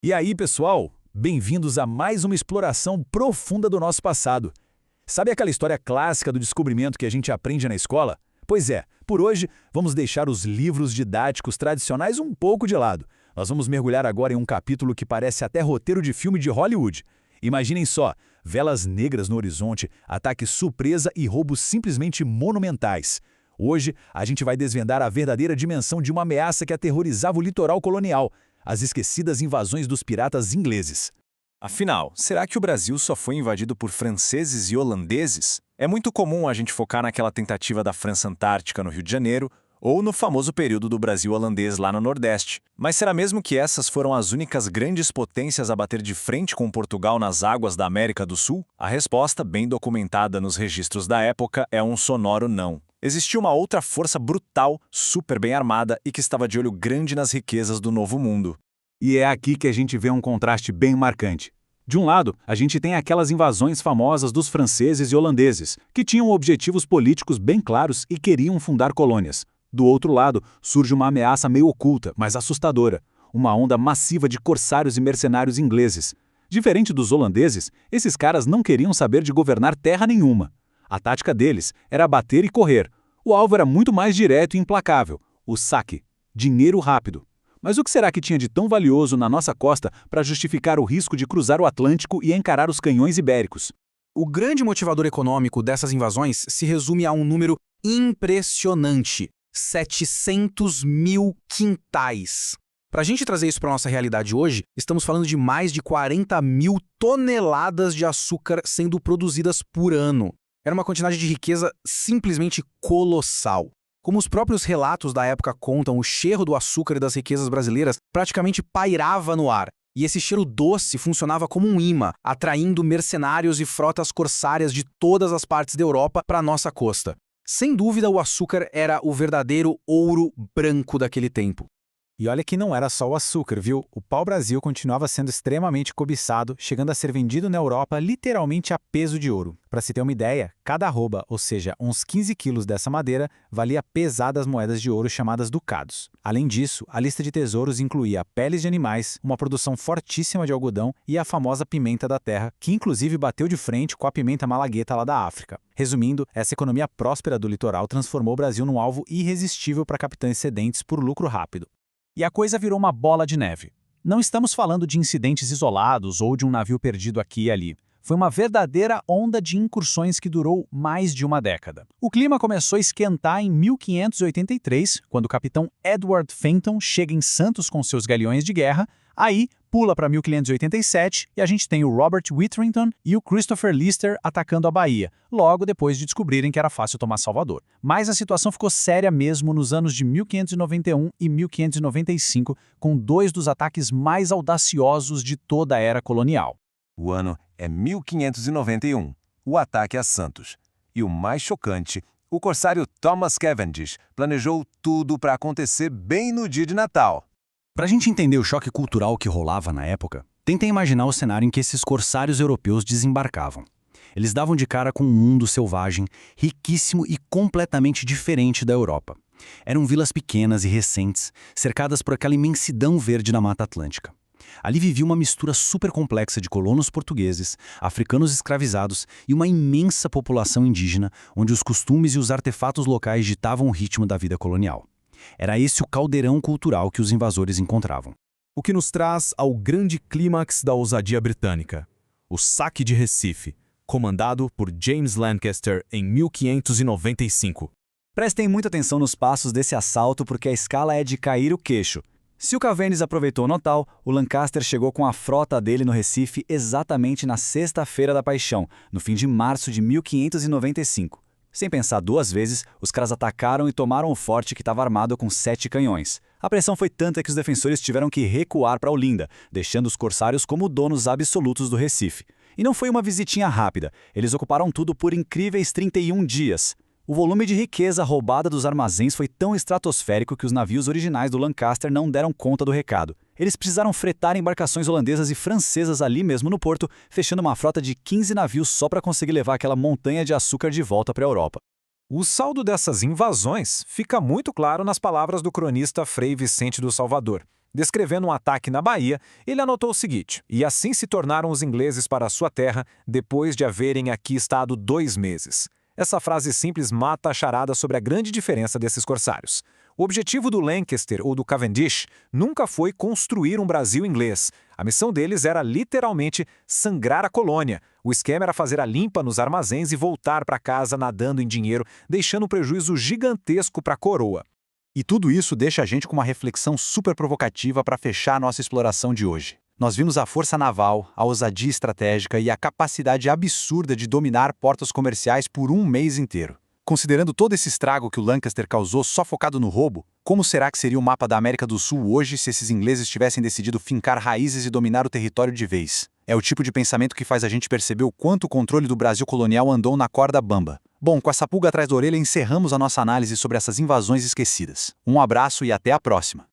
E aí, pessoal? Bem-vindos a mais uma exploração profunda do nosso passado. Sabe aquela história clássica do descobrimento que a gente aprende na escola? Pois é, por hoje vamos deixar os livros didáticos tradicionais um pouco de lado. Nós vamos mergulhar agora em um capítulo que parece até roteiro de filme de Hollywood. Imaginem só, velas negras no horizonte, ataques surpresa e roubos simplesmente monumentais. Hoje, a gente vai desvendar a verdadeira dimensão de uma ameaça que aterrorizava o litoral colonial, as esquecidas invasões dos piratas ingleses. Afinal, será que o Brasil só foi invadido por franceses e holandeses? É muito comum a gente focar naquela tentativa da França Antártica no Rio de Janeiro ou no famoso período do Brasil holandês lá no Nordeste. Mas será mesmo que essas foram as únicas grandes potências a bater de frente com Portugal nas águas da América do Sul? A resposta, bem documentada nos registros da época, é um sonoro não. Existia uma outra força brutal, super bem armada e que estava de olho grande nas riquezas do Novo Mundo. E é aqui que a gente vê um contraste bem marcante. De um lado, a gente tem aquelas invasões famosas dos franceses e holandeses, que tinham objetivos políticos bem claros e queriam fundar colônias. Do outro lado, surge uma ameaça meio oculta, mas assustadora, uma onda massiva de corsários e mercenários ingleses. Diferente dos holandeses, esses caras não queriam saber de governar terra nenhuma. A tática deles era bater e correr. O alvo era muito mais direto e implacável: o saque, dinheiro rápido. Mas o que será que tinha de tão valioso na nossa costa para justificar o risco de cruzar o Atlântico e encarar os canhões ibéricos? O grande motivador econômico dessas invasões se resume a um número impressionante: 700 mil quintais. Para a gente trazer isso para a nossa realidade hoje, estamos falando de mais de 40 mil toneladas de açúcar sendo produzidas por ano. Era uma quantidade de riqueza simplesmente colossal. Como os próprios relatos da época contam, o cheiro do açúcar e das riquezas brasileiras praticamente pairava no ar. E esse cheiro doce funcionava como um imã, atraindo mercenários e frotas corsárias de todas as partes da Europa para a nossa costa. Sem dúvida, o açúcar era o verdadeiro ouro branco daquele tempo. E olha que não era só o açúcar, viu? O pau-brasil continuava sendo extremamente cobiçado, chegando a ser vendido na Europa literalmente a peso de ouro. Para se ter uma ideia, cada arroba, ou seja, uns 15 quilos dessa madeira, valia pesadas moedas de ouro chamadas ducados. Além disso, a lista de tesouros incluía peles de animais, uma produção fortíssima de algodão e a famosa pimenta da terra, que inclusive bateu de frente com a pimenta malagueta lá da África. Resumindo, essa economia próspera do litoral transformou o Brasil num alvo irresistível para capitães sedentes por lucro rápido. E a coisa virou uma bola de neve. Não estamos falando de incidentes isolados ou de um navio perdido aqui e ali. Foi uma verdadeira onda de incursões que durou mais de uma década. O clima começou a esquentar em 1583, quando o capitão Edward Fenton chega em Santos com seus galeões de guerra. Aí, pula para 1587 e a gente tem o Robert Witherington e o Christopher Lister atacando a Bahia, logo depois de descobrirem que era fácil tomar Salvador. Mas a situação ficou séria mesmo nos anos de 1591 e 1595, com dois dos ataques mais audaciosos de toda a era colonial. O ano é 1591, o ataque a Santos. E o mais chocante, o corsário Thomas Cavendish planejou tudo para acontecer bem no dia de Natal. Para a gente entender o choque cultural que rolava na época, tentem imaginar o cenário em que esses corsários europeus desembarcavam. Eles davam de cara com um mundo selvagem, riquíssimo e completamente diferente da Europa. Eram vilas pequenas e recentes, cercadas por aquela imensidão verde na Mata Atlântica. Ali vivia uma mistura super complexa de colonos portugueses, africanos escravizados e uma imensa população indígena, onde os costumes e os artefatos locais ditavam o ritmo da vida colonial. Era esse o caldeirão cultural que os invasores encontravam. O que nos traz ao grande clímax da ousadia britânica, o saque de Recife, comandado por James Lancaster em 1595. Prestem muita atenção nos passos desse assalto porque a escala é de cair o queixo. Se o Cavendish aproveitou o Natal, o Lancaster chegou com a frota dele no Recife exatamente na Sexta-feira da Paixão, no fim de março de 1595. Sem pensar duas vezes, os caras atacaram e tomaram o forte que estava armado com 7 canhões. A pressão foi tanta que os defensores tiveram que recuar para Olinda, deixando os corsários como donos absolutos do Recife. E não foi uma visitinha rápida, eles ocuparam tudo por incríveis 31 dias. O volume de riqueza roubada dos armazéns foi tão estratosférico que os navios originais do Lancaster não deram conta do recado. Eles precisaram fretar embarcações holandesas e francesas ali mesmo no porto, fechando uma frota de 15 navios só para conseguir levar aquela montanha de açúcar de volta para a Europa. O saldo dessas invasões fica muito claro nas palavras do cronista Frei Vicente do Salvador. Descrevendo um ataque na Bahia, ele anotou o seguinte: e assim se tornaram os ingleses para a sua terra, depois de haverem aqui estado 2 meses. Essa frase simples mata a charada sobre a grande diferença desses corsários. O objetivo do Lancaster ou do Cavendish nunca foi construir um Brasil inglês. A missão deles era literalmente sangrar a colônia. O esquema era fazer a limpa nos armazéns e voltar para casa nadando em dinheiro, deixando um prejuízo gigantesco para a coroa. E tudo isso deixa a gente com uma reflexão super provocativa para fechar a nossa exploração de hoje. Nós vimos a força naval, a ousadia estratégica e a capacidade absurda de dominar portos comerciais por um mês inteiro. Considerando todo esse estrago que o Lancaster causou só focado no roubo, como será que seria o mapa da América do Sul hoje se esses ingleses tivessem decidido fincar raízes e dominar o território de vez? É o tipo de pensamento que faz a gente perceber o quanto o controle do Brasil colonial andou na corda bamba. Bom, com essa pulga atrás da orelha encerramos a nossa análise sobre essas invasões esquecidas. Um abraço e até a próxima!